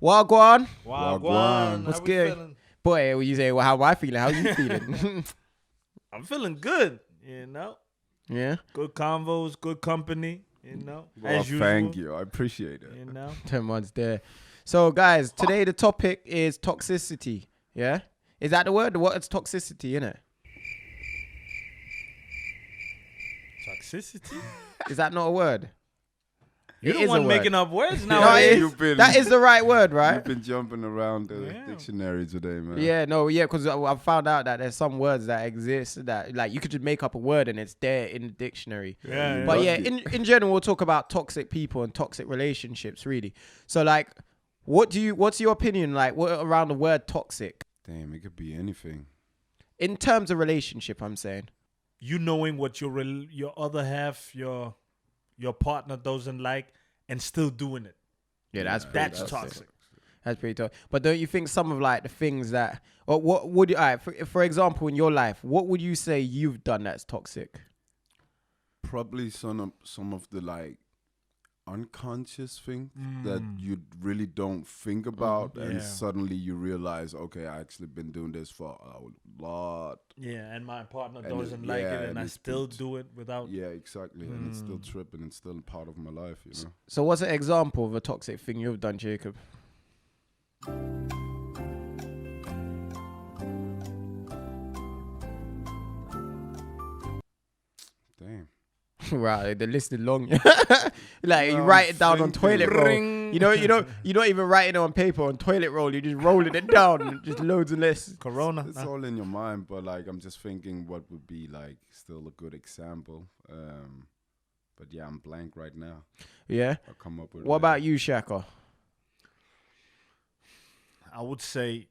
Wagwan. Wagwan. What's How we good? feeling? Boy, when you say, well, how am I feeling? How you feeling? I'm feeling good, you know. Yeah. Good convos, good company, you know. Well, as usual. thank you. I appreciate it. You know. 10 months there. So, guys, today the topic is toxicity. Yeah? Is that the word? What is toxicity, innit? Toxicity? Is that not a word? You're It the is a one word. making up words now. No, it You've is. been- That is the right word, right? You've been jumping around the Yeah. dictionary today, man. Yeah, no, yeah, because I found out that there's some words that exist that, like, you could just make up a word and it's there in the dictionary. Yeah, But yeah. yeah, in general, we'll talk about toxic people and toxic relationships, really. So, like, what's your opinion, like, what around the word toxic? Damn, it could be anything. In terms of relationship, I'm saying. You knowing what your other half, your partner doesn't like, and still doing it. Yeah, that's toxic. That's pretty tough. But don't you think some of, like, the things that, or what would you, all right, for example, in your life, what would you say you've done that's toxic? Probably some of the like unconscious things that you really don't think about, and Yeah. suddenly you realize, okay, I actually been doing this for a lot. Yeah, and my partner And doesn't it- like yeah, it, and and I it's still been- do it without. Yeah, exactly, and it's still tripping. It's still part of my life, you know. So what's an example of a toxic thing you've done, Jacob? Damn. Right, the list is long. Like, you No, write I'm it down on thinking. toilet roll. Ring. You don't even write it on paper on toilet roll. You're just rolling it down, and just loads of lists. Corona. It's all in your mind, but like I'm just thinking what would be like still a good example. But yeah, I'm blank right now. Yeah. I'll come up with. What about you, Shaka? I would say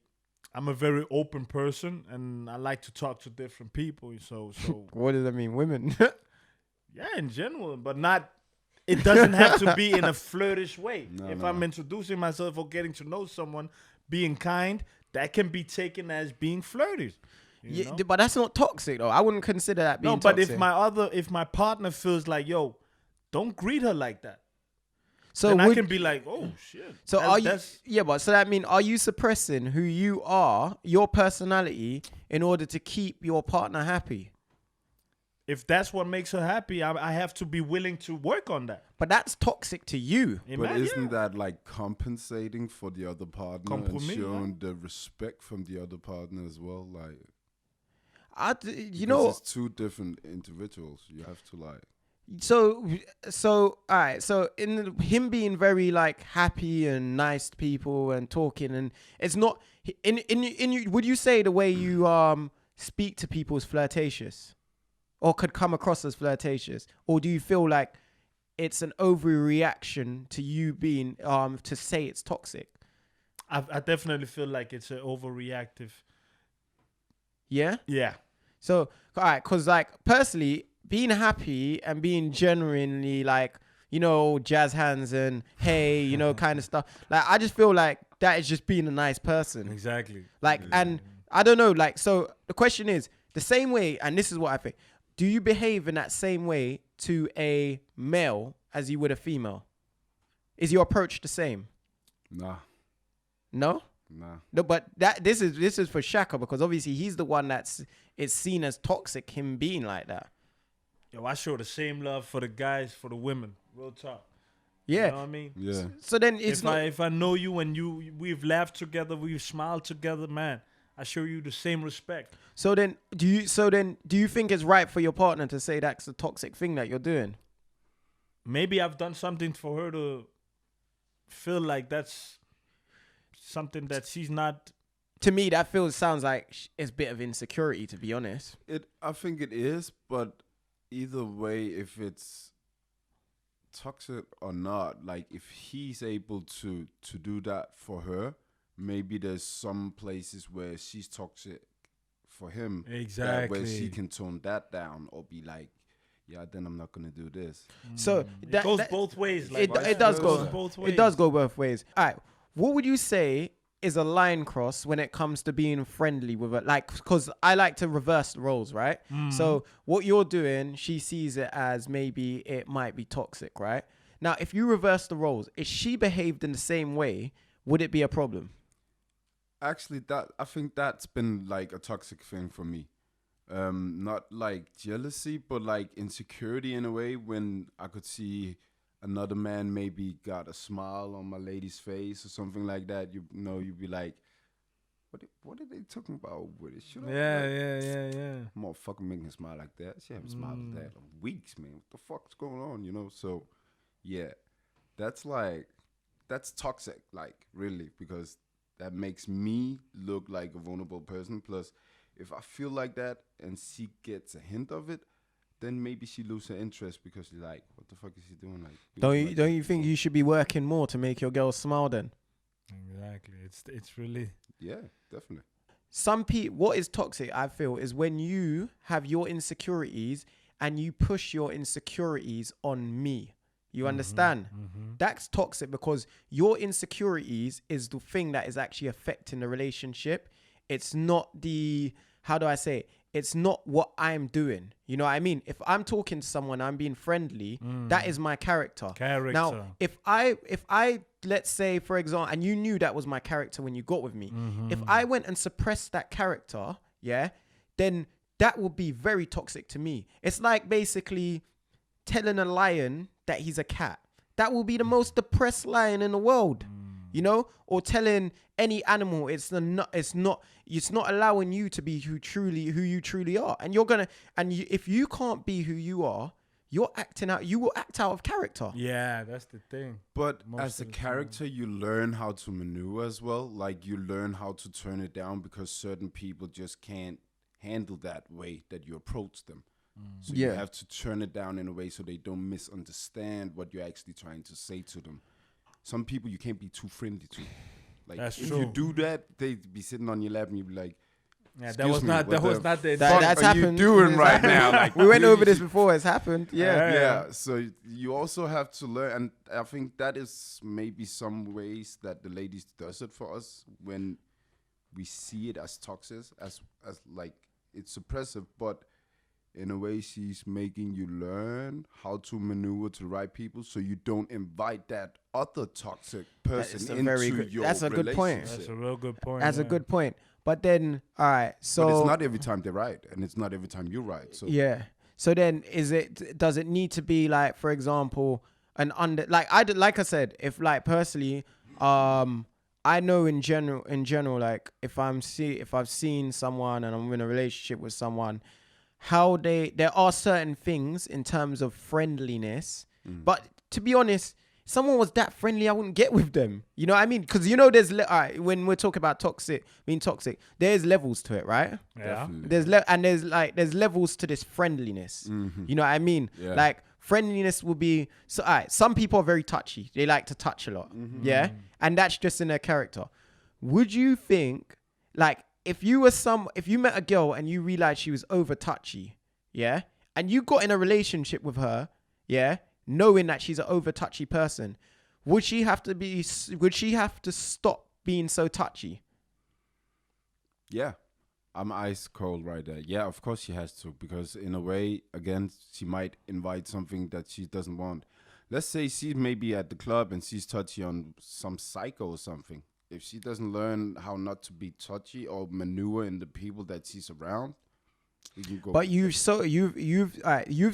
I'm a very open person, and I like to talk to different people. So What does that mean, women? yeah, in general, but not. It doesn't have to be in a flirtish way. No, if no. I'm introducing myself or getting to know someone, being kind, that can be taken as being flirty. You know? But that's not toxic though. I wouldn't consider that being No, but toxic. if my partner feels like, yo, don't greet her like that, so then I would- can be like, oh shit. So That's- are you? that's- Yeah, but so that mean, are you suppressing who you are, your personality, in order to keep your partner happy? If that's what makes her happy, I have to be willing to work on that. But that's toxic to you. But isn't that like compensating for the other partner and Compromis, showing the respect from the other partner as well? Like, You because know, it's two different individuals. You have to like. so all right. So in him being very like happy and nice to people and talking, and it's not in you. Would you say the way you speak to people is flirtatious, or could come across as flirtatious, or do you feel like it's an overreaction to you being to say it's toxic? I definitely feel like it's an overreactive. Yeah. Yeah. So, all right, because, like, personally, being happy and being genuinely, like, you know, jazz hands and hey, you know, kind of stuff. Like, I just feel like that is just being a nice person. Exactly. Like, and I don't know, like, so the question is, the same way, and this is what I think, do you behave in that same way to a male as you would a female? Is your approach the same? Nah, No? nah. No, but this is for Shaka, because obviously he's the one it's seen as toxic, him being like that. Yo, I show the same love for the guys, for the women. Real talk. Yeah. You know what I mean? Yeah. So then it's If I know you and we've laughed together, we've smiled together, man, I show you the same respect. So then do you think it's right for your partner to say that's a toxic thing that you're doing? Maybe I've done something for her to feel like that's something that she's not. To me, that sounds like it's a bit of insecurity, to be honest. I think it is, but either way, if it's toxic or not, like if he's able to do that for her, maybe there's some places where she's toxic for him. Exactly. Where she can tone that down or be like, yeah, then I'm not gonna do this. So It goes both ways. Like it does go both ways. It does go both ways. All right, what would you say is a line cross when it comes to being friendly with it? Like, because I like to reverse the roles, right? So what you're doing, she sees it as maybe it might be toxic, right? Now, if you reverse the roles, if she behaved in the same way, would it be a problem? Actually, I think that's been like a toxic thing for me. Not like jealousy, but like insecurity in a way. When I could see another man maybe got a smile on my lady's face or something like that, you know, you'd be like, what are they talking about with it? Should Yeah. Motherfucker making a smile like that. She haven't smiled like that in weeks, man. What the fuck's going on? You know? So yeah, that's toxic, like really, because that makes me look like a vulnerable person. Plus, if I feel like that and she gets a hint of it, then maybe she loses her interest because she's like, what the fuck is he doing? Like, Don't you think you should be working more to make your girl smile then? Exactly. It's really. Yeah, definitely. Some people, what is toxic, I feel, is when you have your insecurities and you push your insecurities on me. You understand? That's toxic because your insecurities is the thing that is actually affecting the relationship. It's not how do I say it? It's not what I'm doing. You know what I mean? If I'm talking to someone, I'm being friendly, that is my character. Now, if I let's say, for example, and you knew that was my character when you got with me, if I went and suppressed that character, yeah, then that would be very toxic to me. It's like basically telling a lion that he's a cat. That will be the most depressed lion in the world, you know? Or telling any animal it's not allowing you to be who you truly are. And if you can't be who you are, you will act out of character. Yeah, that's the thing. But as a character, you learn how to maneuver as well. Like you learn how to turn it down because certain people just can't handle that way that you approach them. So you have to turn it down in a way so they don't misunderstand what you're actually trying to say to them. Some people you can't be too friendly to. Like That's if true. you do that, they'd be sitting on your lap and you'd be like, yeah, that was not the That's what are you doing right now? Like we went over this before. It's happened. Yeah. So you also have to learn, and I think that is maybe some ways that the ladies does it for us when we see it as toxic, as like it's suppressive, but in a way she's making you learn how to maneuver to the right people so you don't invite that other toxic person into your That's a good point. That's a real good point. That's a good point. But then, all right, so but it's not every time they're right, and it's not every time you're right. So yeah. So then, does it need to be like, for example, like I said, if like personally, I know in general, like if I've seen someone and I'm in a relationship with someone, there are certain things in terms of friendliness, but to be honest, if someone was that friendly, I wouldn't get with them. You know what I mean? Because you know, when we're talking about toxic, there's levels to it, right? Yeah. There's levels to this friendliness. You know what I mean? Yeah. Like friendliness will be some people are very touchy. They like to touch a lot. Yeah, and that's just in their character. Would you think like? If you met a girl and you realized she was over touchy, yeah, and you got in a relationship with her, yeah, knowing that she's an over touchy person, would she have to stop being so touchy? yeah, I'm ice cold right there. Yeah, of course she has to, because in a way, again, she might invite something that she doesn't want. Let's say she's maybe at the club and she's touchy on some psycho or something. If she doesn't learn how not to be touchy or maneuver in the people that she's around, you can go. But you've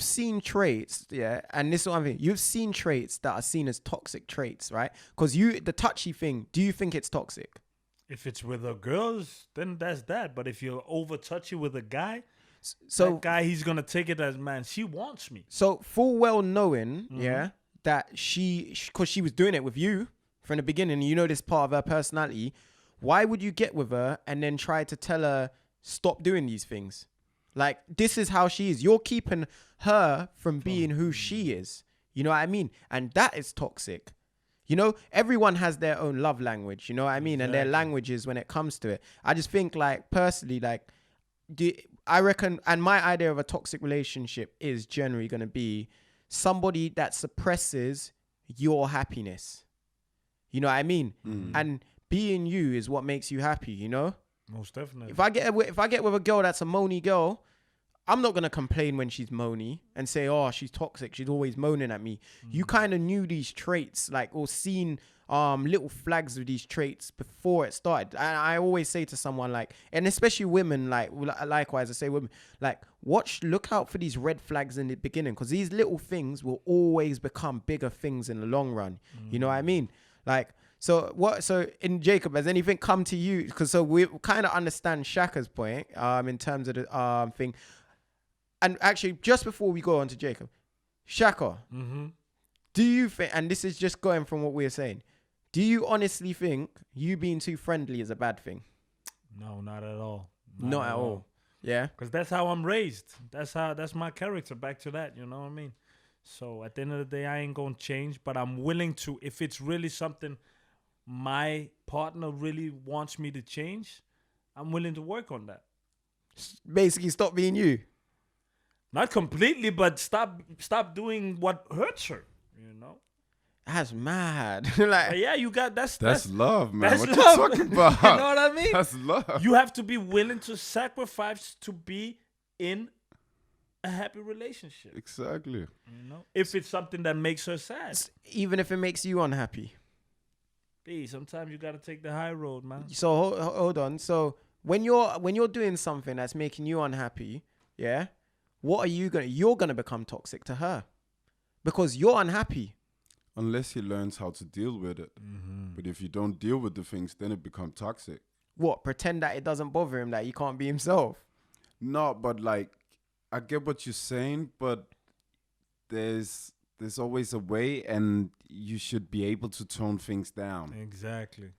seen traits, yeah, and this is what I'm thinking. You've seen traits that are seen as toxic traits, right? Because the touchy thing, do you think it's toxic? If it's with the girls, then that's that. But if you're over touchy with a guy, so that guy, he's gonna take it as, man, she wants me. So full well knowing, yeah, that because she was doing it with you from the beginning, you know this part of her personality, why would you get with her and then try to tell her stop doing these things? Like, this is how she is. You're keeping her from being who she is. You know what I mean? And that is toxic. You know, everyone has their own love language, you know what I mean? And their languages when it comes to it. I just think, like, personally, like, I reckon, and my idea of a toxic relationship is generally going to be somebody that suppresses your happiness. You know what I mean? And being you is what makes you happy, you know? Most definitely. If I get with a girl that's a moany girl, I'm not gonna complain when she's moany and say, oh, she's toxic, she's always moaning at me. You kind of knew these traits, like, or seen little flags of these traits before it started. And I always say to someone, like, and especially women, like, likewise, I say women, like, look out for these red flags in the beginning, because these little things will always become bigger things in the long run. You know what I mean? Like, so in Jacob, has anything come to you? Because so we kind of understand Shaka's point in terms of the thing. And actually, just before we go on to Jacob, Shaka, do you think, and this is just going from what we were saying, do you honestly think you being too friendly is a bad thing? No, not at all. Not at all. Yeah? Because that's how I'm raised. That's my character. Back to that, you know what I mean? So at the end of the day, I ain't going to change, but I'm willing to, if it's really something my partner really wants me to change, I'm willing to work on that. Basically, stop being you. Not completely, but stop doing what hurts her, you know? That's mad. Like, Yeah, you got that's love, man. that's What love. you talking about? You know what I mean? That's love. You have to be willing to sacrifice to be in a happy relationship. Exactly. You know, if it's something that makes her sad. even if it makes you unhappy. Sometimes you gotta take the high road, man. So hold on. So when you're doing something that's making you unhappy, yeah, what are you're gonna become toxic to her because you're unhappy. Unless he learns how to deal with it. But if you don't deal with the things, then it becomes toxic. What? Pretend that it doesn't bother him, that he can't be himself. No, but like, I get what you're saying, but there's always a way, and you should be able to tone things down. Exactly.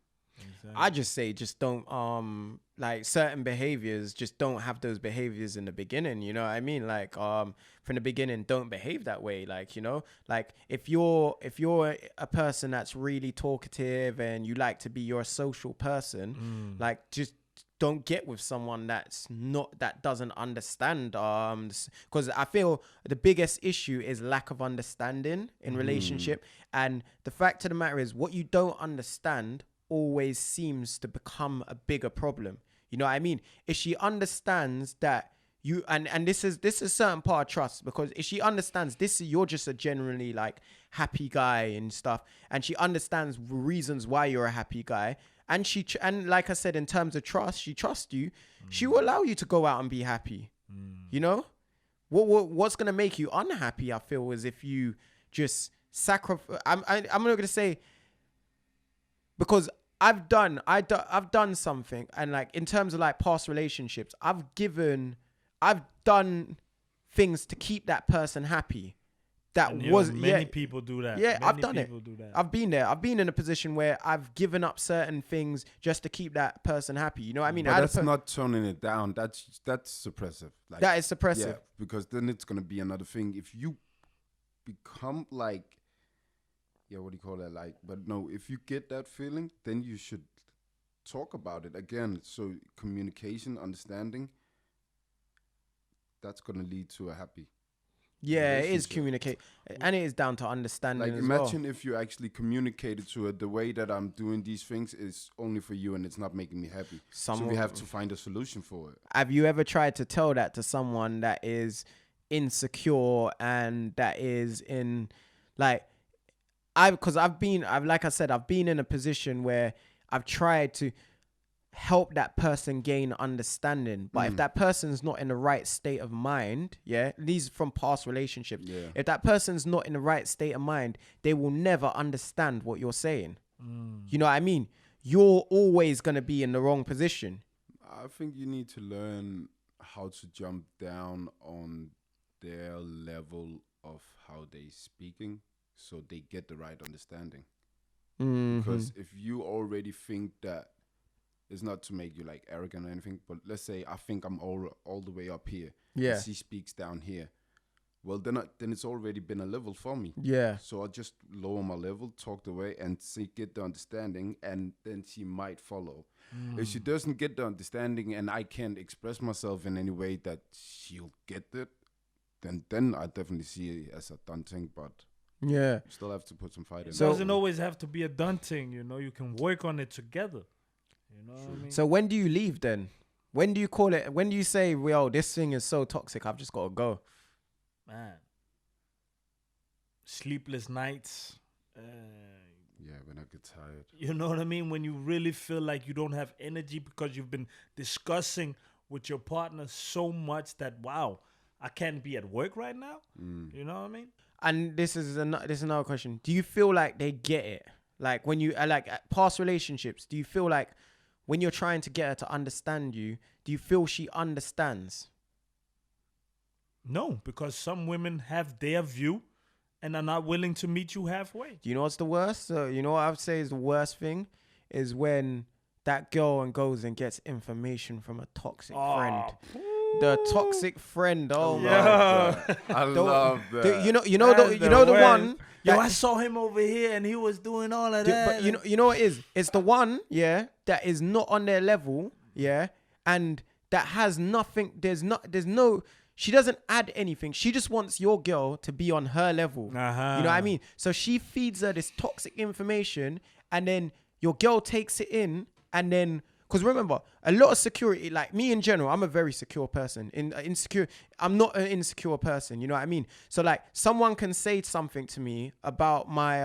I just say, just don't like certain behaviors, just don't have those behaviors in the beginning. You know what I mean? Like from the beginning, don't behave that way. Like, you know, like if you're a person that's really talkative and you like to be your social person, like just don't get with someone that doesn't understand. Because I feel the biggest issue is lack of understanding in relationship, and the fact of the matter is, what you don't understand always seems to become a bigger problem. You know what I mean? If she understands that you and this is a certain part of trust, because if she understands you're just a generally like happy guy and stuff, and she understands reasons why you're a happy guy, and and like I said, in terms of trust, she trusts you, she will allow you to go out and be happy. You know, what's gonna make you unhappy, I feel, is if you just sacrifice. I'm not gonna say, because I've done something, and like in terms of like past relationships, I've done things to keep that person happy. Many people do that. Yeah, many I've done people it. Do that. I've been there. I've been in a position where I've given up certain things just to keep that person happy. You know what I mean? But that's not toning it down. That's suppressive. Like, that is suppressive. Yeah, because then it's gonna be another thing. If you become like, what do you call that? Like, but no, if you get that feeling, then you should talk about it again. So communication, understanding, that's gonna lead to a happy. Yeah, it is communicate, and it is down to understanding. Like, as imagine if you actually communicated to her, the way that I'm doing these things is only for you, and it's not making me happy. So we have to find a solution for it. Have you ever tried to tell that to someone that is insecure and that is in, like, I've been in a position where I've tried to help that person gain understanding, but if that person's not in the right state of mind, these from past relationships, if that person's not in the right state of mind, they will never understand what you're saying. You know what I mean? You're always going to be in the wrong position. I think you need to learn how to jump down on their level of how they speaking, so they get the right understanding. Because if you already think that, it's not to make you like arrogant or anything, but let's say I think I'm all the way up here. Yeah. And she speaks down here. Well, then it's already been a level for me. Yeah. So I'll just lower my level, talk the way, and get the understanding, and then she might follow. If she doesn't get the understanding and I can't express myself in any way that she'll get it, then I definitely see it as a done thing, but yeah, you still have to put some fight in. It doesn't always have to be a done thing, you know. You can work on it together. You know what I mean? So when do you leave then? When do you call it? When do you say, "Yo, this thing is so toxic, I've just got to go"? Man, sleepless nights. Yeah, when I get tired. You know what I mean? When you really feel like you don't have energy because you've been discussing with your partner so much that, wow, I can't be at work right now. You know what I mean? And this is another question. Do you feel like they get it? Like when you like past relationships, do you feel like when you're trying to get her to understand you, do you feel she understands? No, because some women have their view and are not willing to meet you halfway. Do you know what's the worst? You know what I would say is the worst thing is when that girl goes and gets information from a toxic friend. The toxic friend. Oh my God. I love that. You know the one. Yo, I saw him over here and he was doing all of that. But you know what it is? It's the one, yeah, that is not on their level, yeah, and that has nothing. There's no. She doesn't add anything. She just wants your girl to be on her level. You know what I mean? So she feeds her this toxic information, and then your girl takes it in, and then. Because remember, a lot of security, like me in general, I'm a very secure person. I'm not an insecure person. You know what I mean? So like, someone can say something to me about my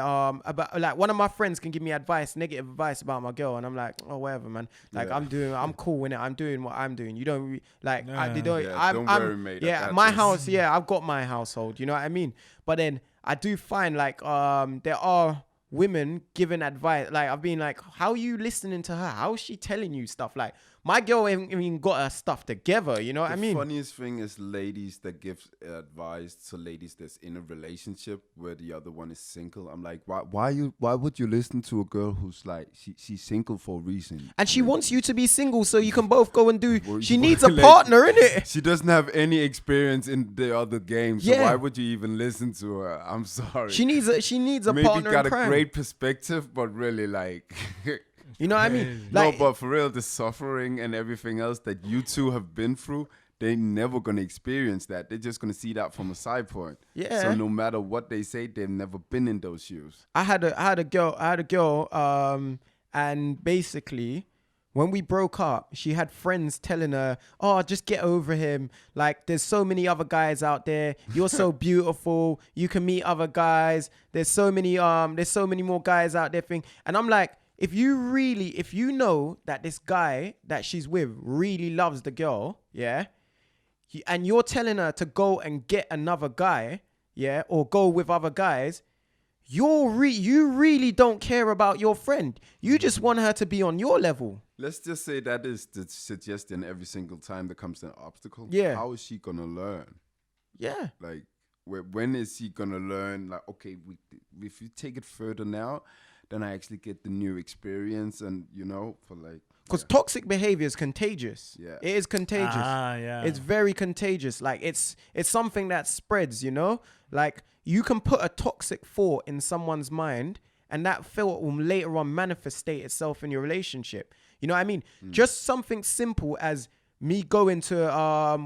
about like one of my friends can give me negative advice about my girl, and I'm like, oh whatever, man. Like I'm cool in it. I'm doing what I'm doing. You don't like. Don't worry, mate. Yeah, my house. Yeah, I've got my household. You know what I mean? But then I do find like there are women giving advice. Like I've been like, how are you listening to her? How is she telling you stuff? Like my girl ain't even got her stuff together. You know what I mean? The funniest thing is ladies that give advice to ladies that's in a relationship where the other one is single. I'm like, why would you listen to a girl who's like she's single for a reason? And she wants you to be single so you can both go and do. She needs a partner, innit? She doesn't have any experience in the other game, so why would you even listen to her? I'm sorry. She needs a maybe partner. Maybe got in crime. a great perspective, but really like. You know what I mean? Like, no, but for real, the suffering and everything else that you two have been through, they're never gonna experience that. They're just gonna see that from a side point. Yeah. So no matter what they say, they've never been in those shoes. I had a girl, and basically, when we broke up, she had friends telling her, "Oh, just get over him. Like, there's so many other guys out there. You're so beautiful. You can meet other guys. There's so many more guys out there." And I'm like, if you know that this guy that she's with really loves the girl, yeah, and you're telling her to go and get another guy, yeah, or go with other guys, you really don't care about your friend. You just want her to be on your level. Let's just say that is the suggestion every single time there comes an obstacle. Yeah. How is she gonna learn? Yeah. Like, when is she gonna learn? Like, okay, if you take it further now, then I actually get the new experience, and for like. Because toxic behavior is contagious. Yeah. It is contagious. Yeah. It's very contagious. Like it's something that spreads, Like you can put a toxic thought in someone's mind, and that thought will later on manifestate itself in your relationship. You know what I mean? Just something simple as me going to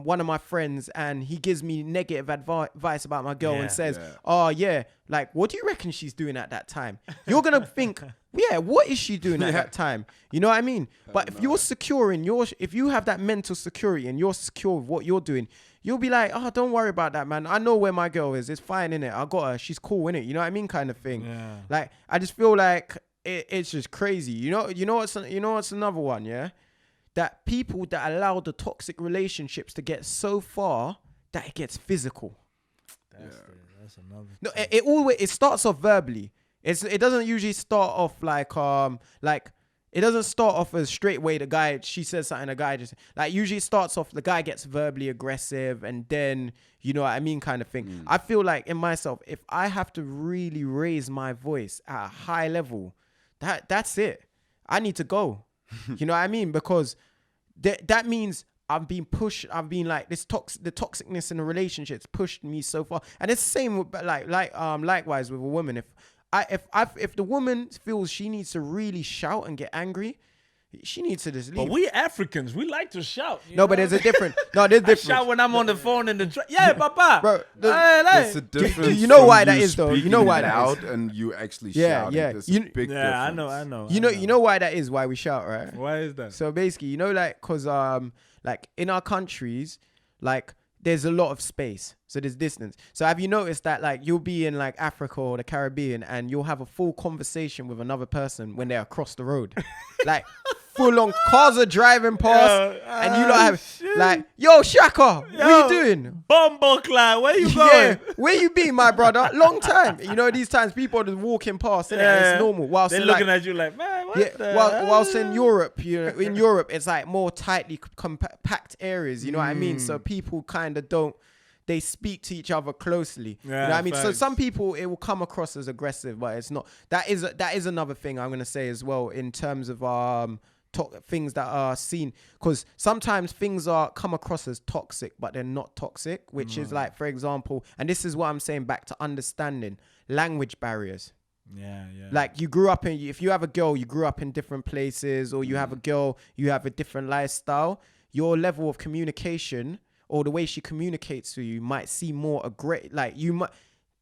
one of my friends and he gives me negative advice about my girl and says, "Oh yeah, like what do you reckon she's doing at that time?" You're gonna think, "Yeah, what is she doing at that time?" You know what I mean? But if you're secure if you have that mental security and you're secure with what you're doing, you'll be like, "Oh, don't worry about that, man. I know where my girl is. It's fine, innit? I got her. She's cool, innit?" You know what I mean? Kind of thing. Yeah. Like I just feel like it's just crazy. You know what's another one, yeah? That people that allow the toxic relationships to get so far that it gets physical. That's another. No, it starts off verbally. It doesn't usually start off like it doesn't start off as straightway she says something, the guy just like usually it starts off the guy gets verbally aggressive and then you know what I mean kind of thing. I feel like in myself, if I have to really raise my voice at a high level, that's it. I need to go. You know what I mean? Because that means I've been pushed. I've been like the toxicness in the relationships pushed me so far. And it's the same with likewise with a woman. If the woman feels she needs to really shout and get angry, she needs to just leave. But we Africans, we like to shout. But there's a different. No, there's different. I shout when I'm on the phone in the train. Yeah, papa. Bro, there's a difference. You know why that is though. You know why that out is. and you actually Yeah, shout. yeah. There's a big difference. I know. You know why that is. Why we shout, right? Why is that? So basically, like, cause like in our countries, like there's a lot of space, so there's distance. So have you noticed that like you'll be in like Africa or the Caribbean and you'll have a full conversation with another person when they're across the road, like full on cars are driving past and you lot have shit. like, yo Shaka, what you doing? Bumbleclad, where you going? Yeah, where you been, my brother? Long time. You know, these times people are just walking past, innit? Yeah. It's normal. Whilst They're in, looking like, at you like, man, what yeah, the whilst hell?" in Europe, you know, in Europe, it's like more tightly compact areas. You know what I mean? So people kind of don't. They speak to each other closely. Yeah, you know what I mean? So facts. some people it will come across as aggressive, but it's not. That is another thing I'm gonna say as well in terms of things that are seen, because sometimes things are come across as toxic, but they're not toxic. Which is like, for example, and this is what I'm saying back to understanding language barriers. Yeah. Like you grew up in, if you have a girl, you grew up in different places, or you have a girl, you have a different lifestyle. Your level of communication or the way she communicates to you might seem more like you might.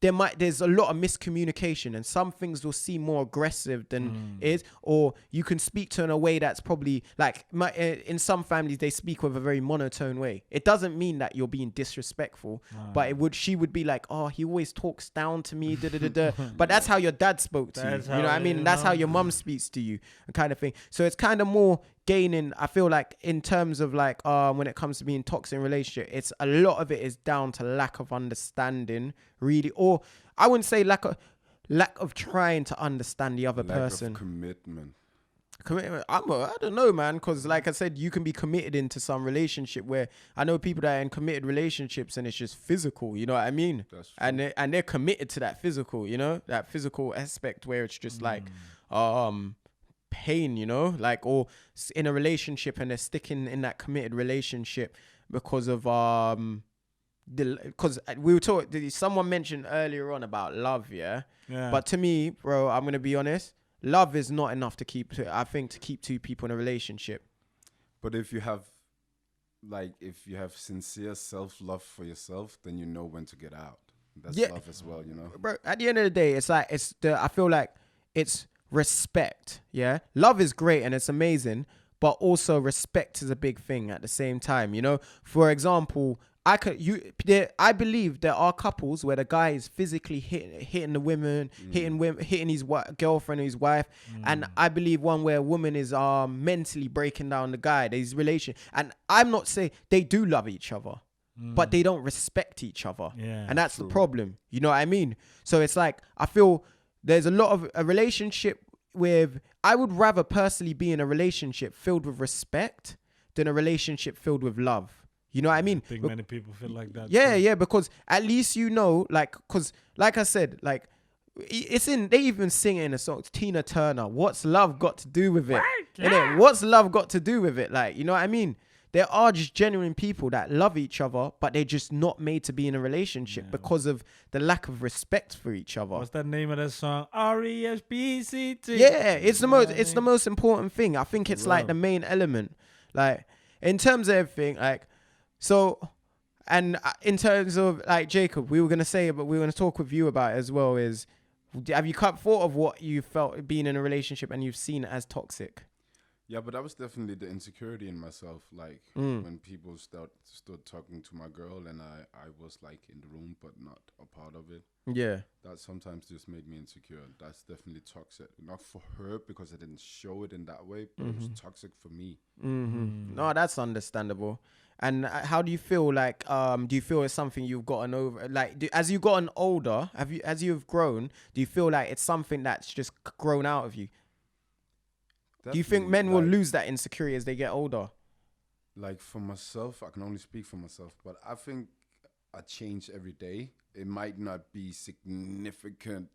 There's a lot of miscommunication, and some things will seem more aggressive than is, or you can speak to her in a way that's probably like in some families they speak with a very monotone way. It doesn't mean that you're being disrespectful, but she would be like, oh, he always talks down to me, but that's how your dad spoke to you. You know what I mean? That's how your mum speaks to you, kind of thing. So it's kind of more gaining, I feel like, in terms of like when it comes to being toxic in relationship, it's a lot of it is down to lack of understanding, really, or I wouldn't say lack of trying to understand the other person. Lack of commitment. I don't know, man, because like I said, you can be committed into some relationship where I know people that are in committed relationships and it's just physical, you know what I mean? That's true. And they're committed to that physical, you know, that physical aspect where it's just like pain, you know, like, or in a relationship and they're sticking in that committed relationship because of because we were talking, someone mentioned earlier on about love, yeah. But to me, bro, I'm gonna be honest, love is not enough to keep two people in a relationship. But if you have sincere self-love for yourself, then you know when to get out. That's love as well, you know. Bro, at the end of the day, it's like I feel like it's respect, yeah. Love is great and it's amazing, but also respect is a big thing at the same time, you know. For example, I believe there are couples where the guy is physically hitting the women, hitting his girlfriend or his wife, and I believe one where a woman is mentally breaking down the guy. There's relation, and I'm not saying they do love each other, but they don't respect each other, and that's the problem. You know what I mean? So it's like I feel there's a lot of a relationship with. I would rather personally be in a relationship filled with respect than a relationship filled with love. You know what I mean? I think many people feel like that. Yeah, too. yeah, because at least you know, like, because like I said, like, they even sing it in a song, Tina Turner, what's love got to do with it? Innit? What's love got to do with it? Like, you know what I mean? There are just genuine people that love each other, but they're just not made to be in a relationship because of the lack of respect for each other. What's that name of that song? R-E-S-P-C-T. Yeah, it's the most important thing. I think it's like the main element. Like, in terms of everything, like, so, and in terms of like Jacob, we were going to say it, but we were going to talk with you about it as well, is have you thought of what you felt being in a relationship and you've seen it as toxic? Yeah, but that was definitely the insecurity in myself. Like when people stood talking to my girl and I was like in the room but not a part of it. Yeah. That sometimes just made me insecure. That's definitely toxic. Not for her because I didn't show it in that way, but it was toxic for me. No, that's understandable. And how do you feel like, do you feel it's something you've gotten over? Like, as you've gotten older, as you've grown, do you feel like it's something that's just grown out of you? Definitely. Do you think men will lose that insecurity as they get older? Like for myself, I can only speak for myself, but I think I change every day. It might not be significant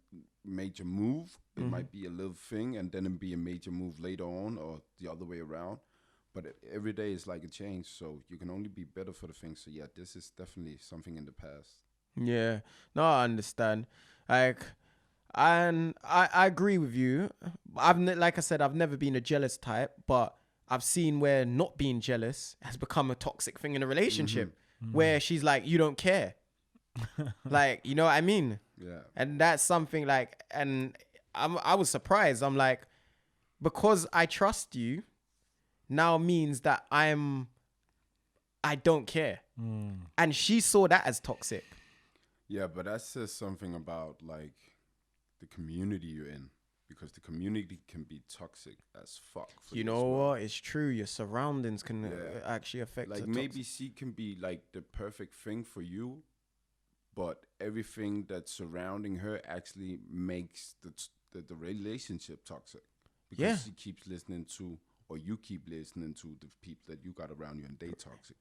major move. It might be a little thing and then it be a major move later on or the other way around. But every day is like a change, so you can only be better for the things. So yeah, this is definitely something in the past. Yeah. No, I understand. Like, and I agree with you. Like I said, I've never been a jealous type, but I've seen where not being jealous has become a toxic thing in a relationship, where she's like, you don't care. Like, you know what I mean? Yeah. And that's something like, and I was surprised. I'm like, because I trust you, now means that I'm I don't care. And she saw that as toxic. Yeah, but that says something about like the community you're in, because the community can be toxic as fuck. For You as know well. what? It's true. Your surroundings can Yeah. actually affect. Like maybe she can be like the perfect thing for you, but everything that's surrounding her actually makes the relationship toxic, because Yeah. she keeps listening to, or you keep listening to the people that you got around you, and they toxic.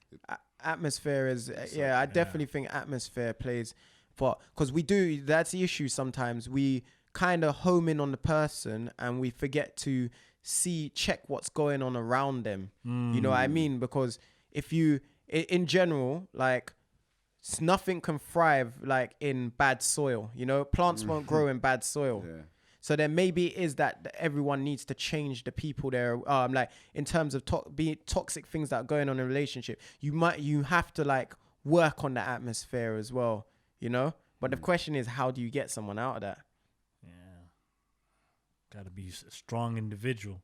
Atmosphere is I definitely think atmosphere plays, but because that's the issue. Sometimes we kind of home in on the person and we forget to check what's going on around them. You know what I mean? Because if you in general, like, nothing can thrive like in bad soil. You know, plants won't grow in bad soil. Yeah. So then maybe it is that everyone needs to change the people there. Like in terms of toxic things that are going on in a relationship, you have to like work on the atmosphere as well, you know? But the question is, how do you get someone out of that? Yeah. Got to be a strong individual.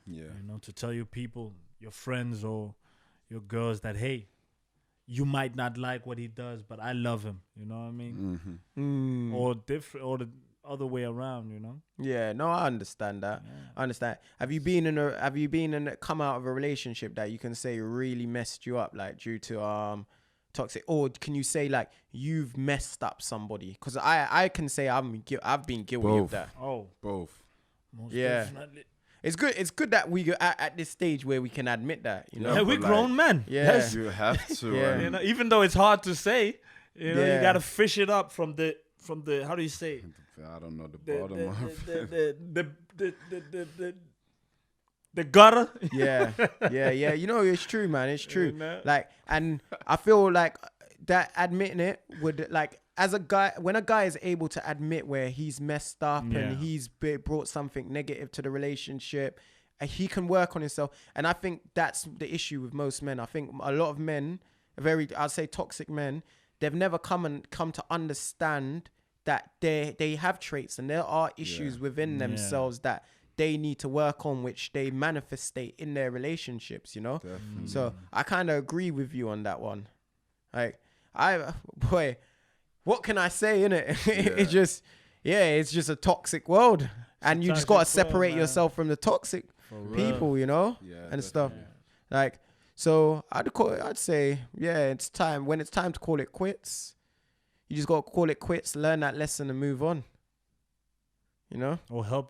Yeah. You know, to tell your people, your friends or your girls that, hey, you might not like what he does, but I love him. You know what I mean? Or the other way around, you know? Yeah, no, I understand that. Yeah. I understand. Have you been come out of a relationship that you can say really messed you up, like due to toxic, or can you say like you've messed up somebody? Because I can say I've been guilty of Both. that. Oh, Both. most Yeah. definitely. It's good that we at this stage where we can admit that, you know. Yeah, but we're like, grown men. Yeah. Yes. You have to. Yeah. You know, even though it's hard to say, you know, Yeah. you gotta fish it up from the how do you say? I don't know the The bottom of the gutter. Yeah. You know, it's true, man. It's true. You know? Like, and I feel like that admitting it would, like, as a guy, when a guy is able to admit where he's messed up Yeah. and he's brought something negative to the relationship, he can work on himself. And I think that's the issue with most men. I think a lot of men, I'd say toxic men, they've never come to understand that they have traits and there are issues within themselves that they need to work on, which they manifestate in their relationships, you know? Definitely. So I kind of agree with you on that one. Like, what can I say, innit? It's just, it's just a toxic world. And you just got to toxic world, separate man. yourself from the toxic people, you know? Yeah, And stuff. definitely. Like, so I'd say, it's time. When it's time to call it quits, you just got to call it quits, learn that lesson and move on. You know? Or help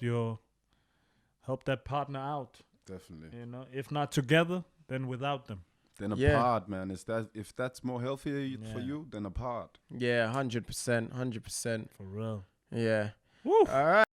that partner out. Definitely. You know, if not together, then without them. Then Yeah. apart, man. If that's more healthier for you, then apart. Yeah, 100%. For real. Yeah. Woo. All right.